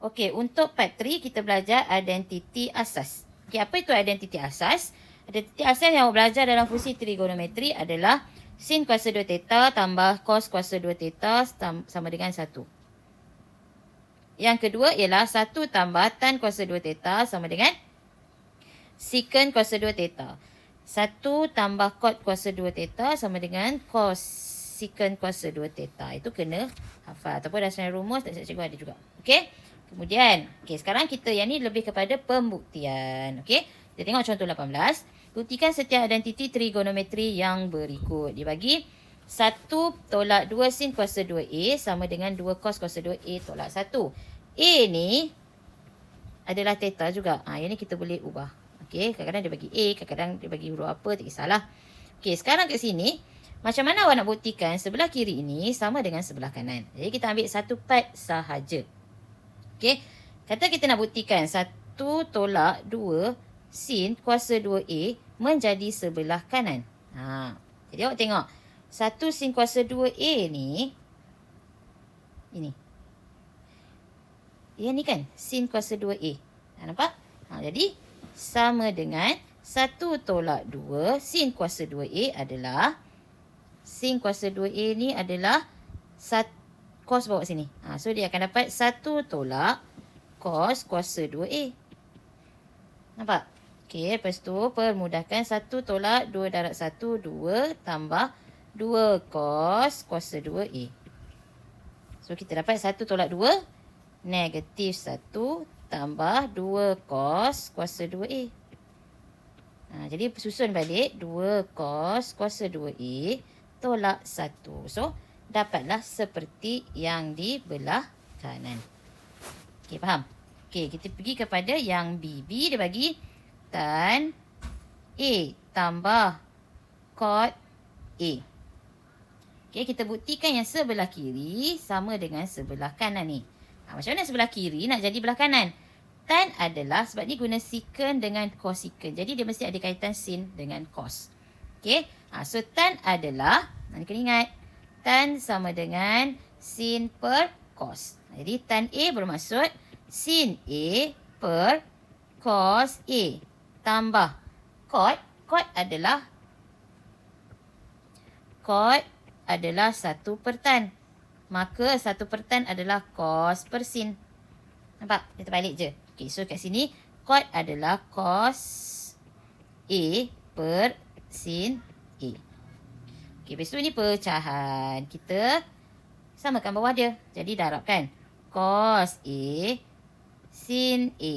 Okey, untuk part 3 kita belajar identiti asas. Okey, apa itu identiti asas? Identiti asas yang awak belajar dalam fungsi trigonometri adalah sin kuasa 2 theta tambah cos kuasa 2 theta sama dengan 1. Yang kedua ialah 1 tambah tan kuasa 2 theta sama dengan secant kuasa 2 theta. 1 tambah cot kuasa 2 theta sama dengan cos secant kuasa 2 theta. Itu kena hafal. Ataupun dasar rumus, tak cikgu ada juga. Okey. Kemudian, sekarang kita yang ni lebih kepada pembuktian. Okey. Kita tengok contoh 18. Buktikan setiap identiti trigonometri yang berikut. Dibagi 1 tolak 2 sin kuasa 2A sama dengan 2 cos kuasa 2A tolak 1. A ni adalah theta juga. Yang ni kita boleh ubah. Okey, kadang-kadang dia bagi A, kadang-kadang dia bagi huruf apa, tak kisahlah. Okey, sekarang kat sini, macam mana awak nak buktikan sebelah kiri ini sama dengan sebelah kanan? Jadi kita ambil satu part sahaja. Okey, kata kita nak buktikan 1 tolak 2 sin kuasa 2A menjadi sebelah kanan. Jadi awak tengok, 1 sin kuasa 2A ni, ini. Yang ni kan, sin kuasa 2A. Nampak? Jadi, sama dengan 1 tolak 2 sin kuasa 2A adalah, sin kuasa 2A ni adalah cos bawa sini. So, dia akan dapat 1 tolak cos kuasa 2A. Nampak? Okey, lepas tu permudahkan 1 tolak 2 darab 1, 2 tambah 2 cos kuasa 2A. So, kita dapat 1 tolak 2, negatif 1 tambah 2 cos kuasa 2A. Jadi susun balik 2 cos kuasa 2A tolak 1. So, dapatlah seperti yang di belah kanan. Okey, faham? Okey, kita pergi kepada yang B. B dia bagi tan A tambah cot A. Okey, kita buktikan yang sebelah kiri sama dengan sebelah kanan ni. Macam mana sebelah kiri nak jadi belah kanan? Tan adalah, sebab ni guna secant dengan cosecant. Jadi dia mesti ada kaitan sin dengan cos. Okey. So tan adalah, ni kena ingat, tan sama dengan sin per cos. Jadi tan A bermaksud sin A per cos A tambah cot. Cot adalah 1 per tan. Maka 1 per tan adalah cos per sin. Nampak? Kita balik je. Okey, so kat sini cot adalah cos A per sin A. Okey, lepas tu ni pecahan. Kita samakan bawah dia. Jadi darabkan cos A sin A.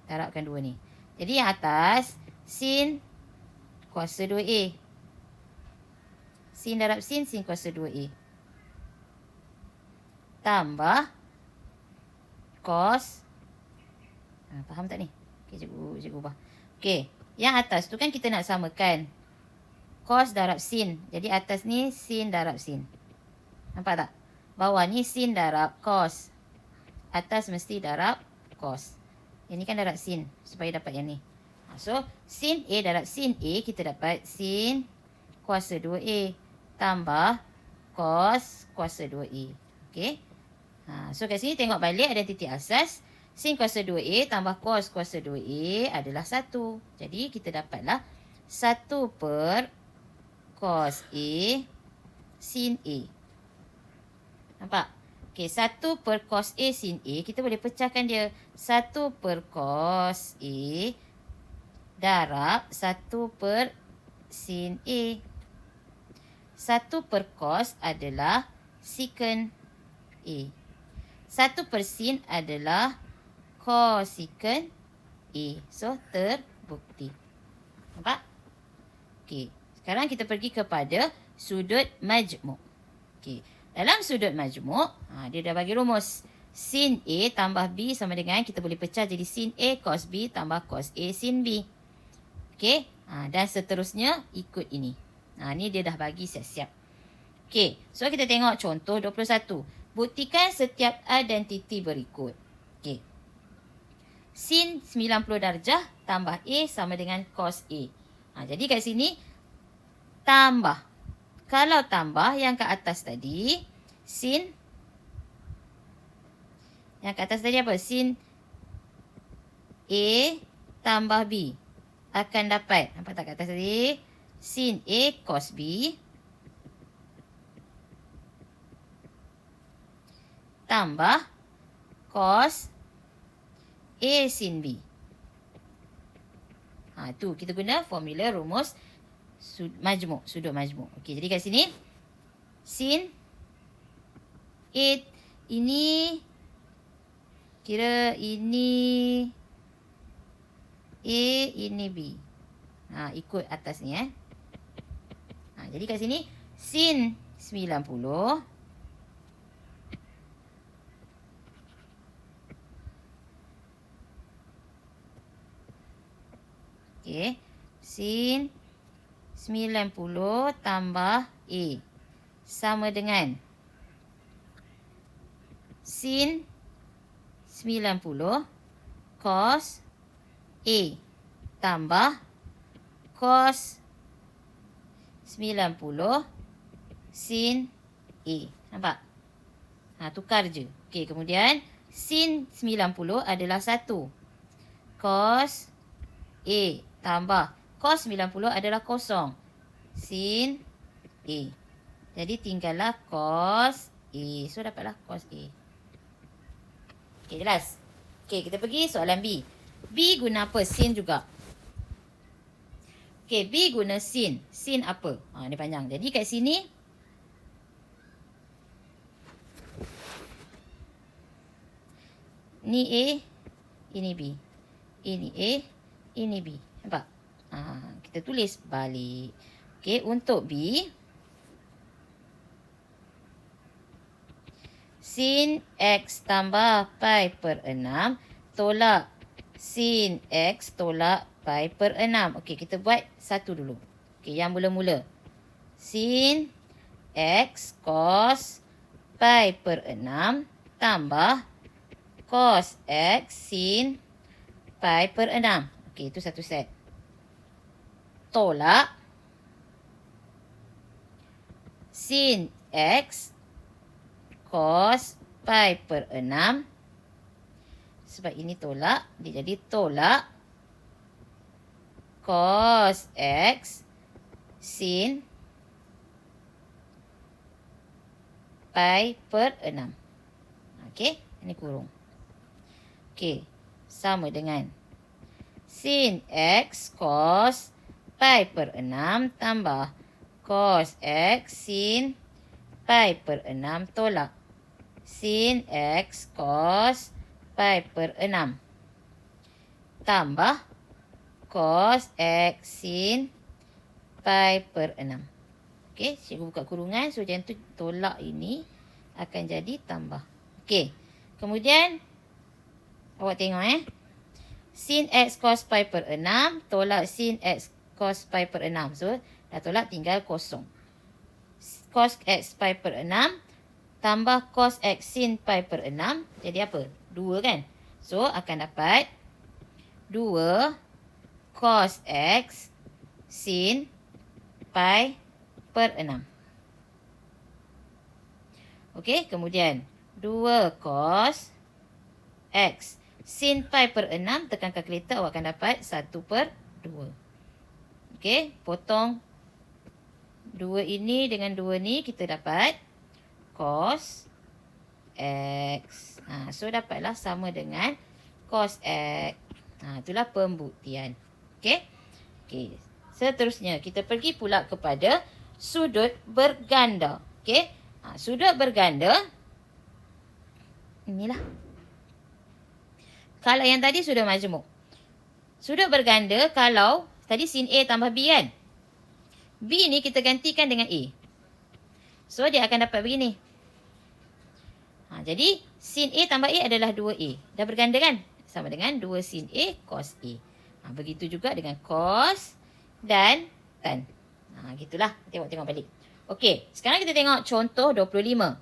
Darabkan dua ni. Jadi yang atas sin kuasa 2A. Sin darab sin kuasa 2A. Tambah cos. Faham tak ni? Okey, cikgu ubah. Okey, yang atas tu kan kita nak samakan cos darab sin. Jadi atas ni sin darab sin. Nampak tak? Bawah ni sin darab cos. Atas mesti darab cos. Yang ni kan darab sin supaya dapat yang ni. So, sin A darab sin A, kita dapat sin kuasa 2A tambah cos kuasa 2A. Okey. So, kat sini tengok balik identiti asas. Sin kuasa 2A tambah cos kuasa 2A adalah 1. Jadi, kita dapatlah 1 per cos A sin A. Nampak? Okey, 1 per cos A sin A, kita boleh pecahkan dia. 1 per cos A darab 1 per sin A. 1 per cos adalah secant A. 1 per sin adalah cosecant A. So, terbukti. Nampak? Okey. Sekarang kita pergi kepada sudut majmuk. Okey. Dalam sudut majmuk, dia dah bagi rumus. Sin A tambah B sama dengan, kita boleh pecah jadi sin A cos B tambah cos A sin B. Okey. Dan seterusnya ikut ini. Ni dia dah bagi siap-siap. Okey. So, kita tengok contoh 21. Buktikan setiap identiti berikut. Okey. Sin 90 darjah tambah A sama dengan cos A. Jadi kat sini, tambah. Kalau tambah yang kat atas tadi, sin Yang kat atas tadi apa? Sin A tambah B akan dapat. Nampak tak kat atas tadi? Sin A cos B tambah cos A sin B. Tu kita guna formula rumus majmuk, sudut majmuk. Okey, jadi kat sini sin A ini kira ini A, ini B. Ikut atas ni jadi kat sini sin 90 okey, sin 90 tambah A sama dengan sin 90 cos A tambah cos 90 sin A. Nampak? Tukar je. Okey, kemudian sin 90 adalah 1. Cos A tambah cos 90 adalah kosong. Sin A. Jadi tinggallah cos A. So dapatlah cos A. Okey, jelas? Okey, kita pergi soalan B. B guna apa? Sin juga. Okey, B guna sin. Sin apa? Ni panjang. Jadi kat sini ni A, ini B. Ini A, ini B. Nampak? Kita tulis balik. Okey, untuk B sin X tambah pi per 6 tolak sin X tolak pi per 6. Okey, kita buat satu dulu. Okey, yang mula-mula. Sin X cos pi per 6 tambah cos X sin pi per 6. Okey, itu satu set. Tolak sin X cos pi per 6. Sebab ini tolak, dia jadi tolak cos X sin pi per 6. Okey, ini kurung. Okey, sama dengan sin X cos pi per 6 tambah cos X sin pi per 6 tolak sin X cos pi per 6 tambah cos X sin pi per 6. Okey, cikgu buka kurungan. So, macam tu tolak ini akan jadi tambah. Okey, kemudian awak tengok sin X cos pi per 6 tolak sin X cos pi per 6. So, dah tolak tinggal kosong. Cos X pi per 6 tambah cos X sin pi per 6. Jadi apa? 2 kan? So, akan dapat 2 cos X sin pi per 6. Okey, kemudian 2 cos X sin pi per 6. Tekan kalkulator, awak akan dapat 1 per 2. Okey, potong 2 ini dengan 2 ni, kita dapat cos X. So, dapatlah sama dengan cos X. Itulah pembuktian. Okey. Okey. Seterusnya, kita pergi pula kepada sudut berganda. Okey. Sudut berganda. Inilah. Kalau yang tadi sudah majmuk. Sudut berganda kalau tadi sin A tambah B kan? B ni kita gantikan dengan A. So, dia akan dapat begini. Jadi, sin A tambah A adalah 2A. Dah berganda kan? Sama dengan 2 sin A cos A. Begitu juga dengan cos dan tan. Gitulah. Tengok balik. Okey, sekarang kita tengok contoh 25.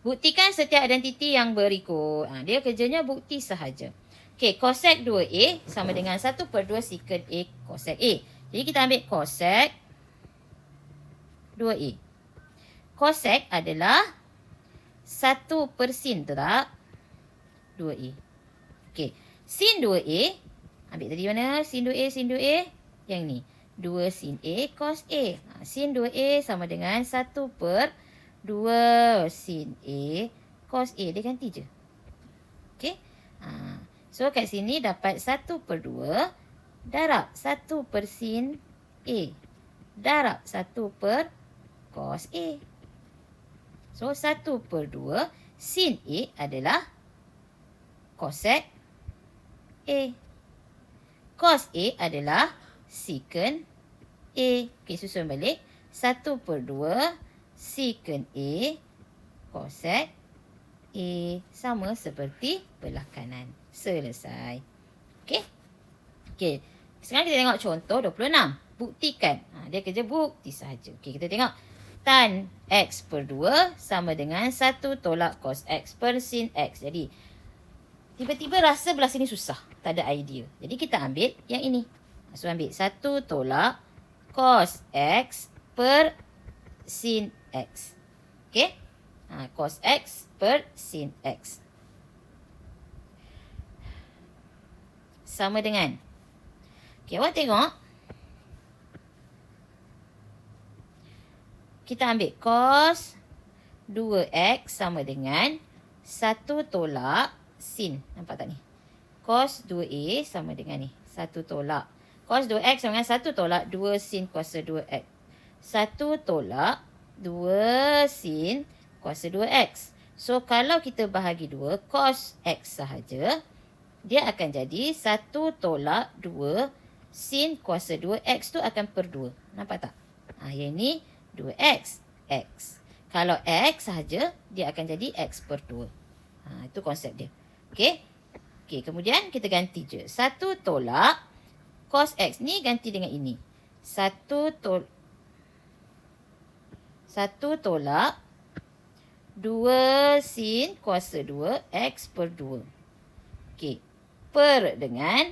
Buktikan setiap identiti yang berikut. Dia kerjanya bukti sahaja. Okey, cosec 2A sama dengan 1 per 2 secant A cosec A. Jadi kita ambil cosec 2A. Cosec adalah 1 per sin, betul tak? 2A. Okey. Sin 2A. Ambil tadi mana? Sin 2A, sin 2A. Yang ni. 2 sin A cos A. Sin 2A sama dengan 1 per 2 sin A cos A. Dia ganti je. Okey. So kat sini dapat 1 per 2 darab 1 per sin A. Darab 1 per cos A. So 1 per 2 sin A adalah cosec A. Cos A adalah secant A. Okey, susun balik. 1 per 2 secant A cosec A. Sama seperti belah kanan. Selesai. Okey. Okey. Sekarang kita tengok contoh 26. Buktikan. Dia kerja bukti sahaja. Okey, kita tengok. Tan X per 2 sama dengan 1 tolak cos X per sin X. Jadi, tiba-tiba rasa belah sini susah. Tak ada idea. Jadi, kita ambil yang ini. So, ambil 1 tolak cos X per sin X. Okey? Cos X per sin X. Sama dengan. Okey, awak tengok. Kita ambil cos 2X sama dengan 1 tolak sin. Nampak tak ni? Cos 2A sama dengan ni. 1 tolak. Cos 2X sama dengan 1 tolak 2 sin kuasa 2X. 1 tolak 2 sin kuasa 2X. So, kalau kita bahagi 2, cos X sahaja, dia akan jadi 1 tolak 2 sin kuasa 2X tu akan per 2. Nampak tak? Yang ni 2X. X. Kalau X sahaja, dia akan jadi X per 2. Itu konsep dia. Okey? Okey, kemudian kita ganti je. 1 tolak cos X ni ganti dengan ini. 1 tolak 2 sin kuasa 2 X per 2. Okey. Per dengan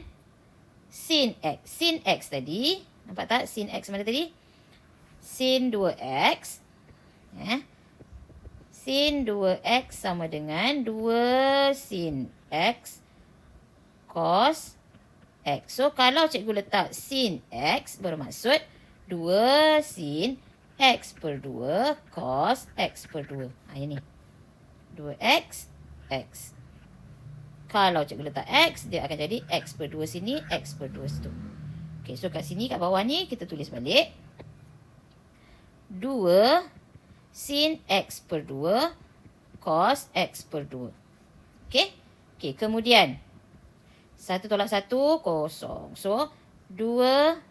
sin X. Sin X tadi. Nampak tak? Sin X mana tadi? Sin 2X. Sin 2X sama dengan 2 sin X cos X. So, kalau cikgu letak sin X bermaksud 2 sin X per 2 cos X per 2. Yang ni. 2X, X. Kalau cikgu letak X, dia akan jadi X per 2 sini, X per 2 situ. Okay, so kat sini, kat bawah ni, kita tulis balik. 2 sin X per 2 cos X per 2. Okay. Okay, kemudian. 1 tolak 1, kosong. So, 2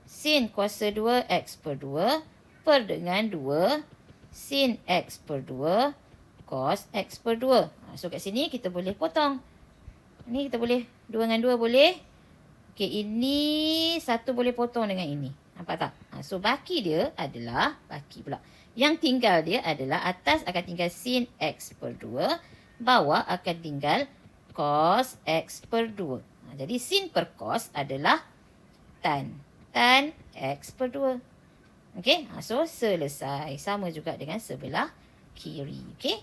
sin kuasa 2 X per 2 per dengan 2 sin X per 2 cos X per 2. So, kat sini kita boleh potong. Ni kita boleh 2 dengan 2 boleh. Okay, ini 1 boleh potong dengan ini. Nampak tak? So, baki dia adalah, baki pula. Yang tinggal dia adalah atas akan tinggal sin X per 2. Bawah akan tinggal cos X per 2. Jadi, sin per cos adalah tan. Tan X per 2. Okey? So, selesai. Sama juga dengan sebelah kiri. Okey?